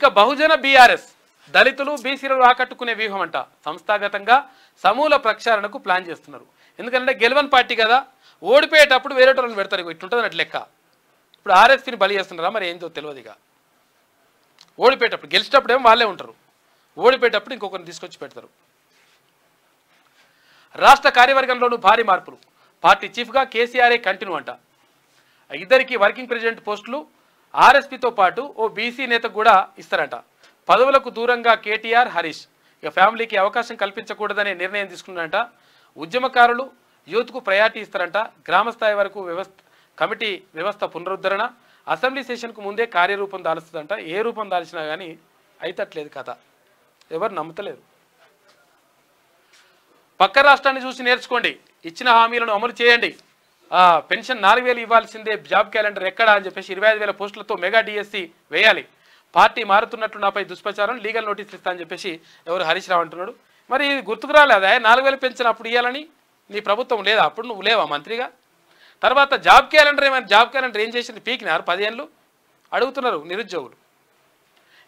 ఇక బహుజన బీఆర్ఎస్ దళితులు బీసీలను ఆకట్టుకునే వ్యూహం అంట సంస్థాగతంగా సమూల ప్రక్షాళనకు ప్లాన్ చేస్తున్నారు. ఎందుకంటే గెలవని పార్టీ కదా, ఓడిపోయేటప్పుడు వేరే వాళ్ళని పెడతారు. ఇట్లుంటుంది అన్నట్టు లెక్క. ఇప్పుడు ఆర్ఎస్పీని బలి చేస్తున్నారా మరి ఏందో తెలియదుగా. ఓడిపోయేటప్పుడు, గెలిచేటప్పుడు ఏమో వాళ్ళే ఉంటారు, ఓడిపోయేటప్పుడు ఇంకొకరిని తీసుకొచ్చి పెడతారు. రాష్ట్ర కార్యవర్గంలోనూ భారీ మార్పులు. పార్టీ చీఫ్గా కేసీఆర్ఏ కంటిన్యూ అంట. ఇద్దరికి వర్కింగ్ ప్రెసిడెంట్ పోస్టులు ఆర్ఎస్పీతో పాటు ఓ బీసీ నేతకు కూడా ఇస్తారంట. పదవులకు దూరంగా కేటీఆర్, హరీష్. ఇక ఫ్యామిలీకి అవకాశం కల్పించకూడదనే నిర్ణయం తీసుకున్నారంట. ఉద్యమకారులు యూత్కు ప్రయారిటీ ఇస్తారంట. గ్రామస్థాయి వరకు కమిటీ వ్యవస్థ పునరుద్ధరణ. అసెంబ్లీ సెషన్కు ముందే కార్యరూపం దాలుస్తుందంట. ఏ రూపం దాల్చినా కానీ అయితట్లేదు కథ, ఎవరు నమ్ముతలేరు. పక్క రాష్ట్రాన్ని చూసి నేర్చుకోండి, ఇచ్చిన హామీలను అమలు చేయండి. పెన్షన్ 4000 ఇవ్వాల్సిందే, జాబ్ క్యాలెండర్ ఎక్కడా అని చెప్పేసి 25,000 పోస్టులతో మెగా డిఎస్సి వేయాలి. పార్టీ మారుతున్నట్లు నాపై దుష్ప్రచారం, లీగల్ నోటీసులు ఇస్తా అని చెప్పేసి ఎవరు హరీష్ రావు అంటున్నాడు. మరి గుర్తుకు రాలేదా 4000 పెన్షన్ అప్పుడు ఇవ్వాలని? నీ ప్రభుత్వం లేదా అప్పుడు? నువ్వు లేవా మంత్రిగా? తర్వాత జాబ్ క్యాలెండర్ ఏమైనా, జాబ్ క్యాలెండర్ ఏం చేసింది? పీకినారు 10 ఏళ్ళు అడుగుతున్నారు నిరుద్యోగులు.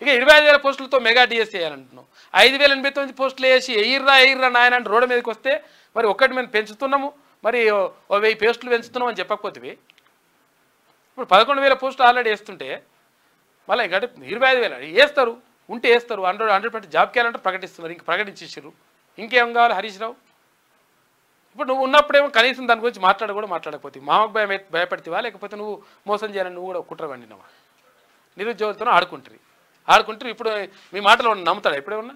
ఇక 25,000 పోస్టులతో మెగా డిఎస్సి వేయాలంటున్నావు. 5,089 పోస్టులు వేసి ఎయిర్రా నాయన అంటే రోడ్డు మీదకి వస్తే మరి ఒక్కటి మేము పెంచుతున్నాము, మరి 1000 పోస్టులు పెంచుతున్నాం అని చెప్పకపోతే ఇప్పుడు 11,000 పోస్టులు ఆల్రెడీ వేస్తుంటే మళ్ళీ ఇంకా 25,000 వేస్తారు, ఉంటే వేస్తారు. 100% జాబ్ క్యాలెండర్ ప్రకటిస్తున్నారు, ఇంక ప్రకటించేసారు. ఇంకేం కావాలి హరీష్ రావు? ఇప్పుడు నువ్వు ఉన్నప్పుడేమో కనీసం దాని గురించి మాట్లాడకపోతే మామకు భయపడితేవా, లేకపోతే నువ్వు మోసం చేయాలని నువ్వు కూడా కుట్ర వండినవా? నిరుద్యోగులతో ఆడుకుంటారు. ఇప్పుడు మీ మాటలు నమ్ముతాడా? ఇప్పుడేమన్నా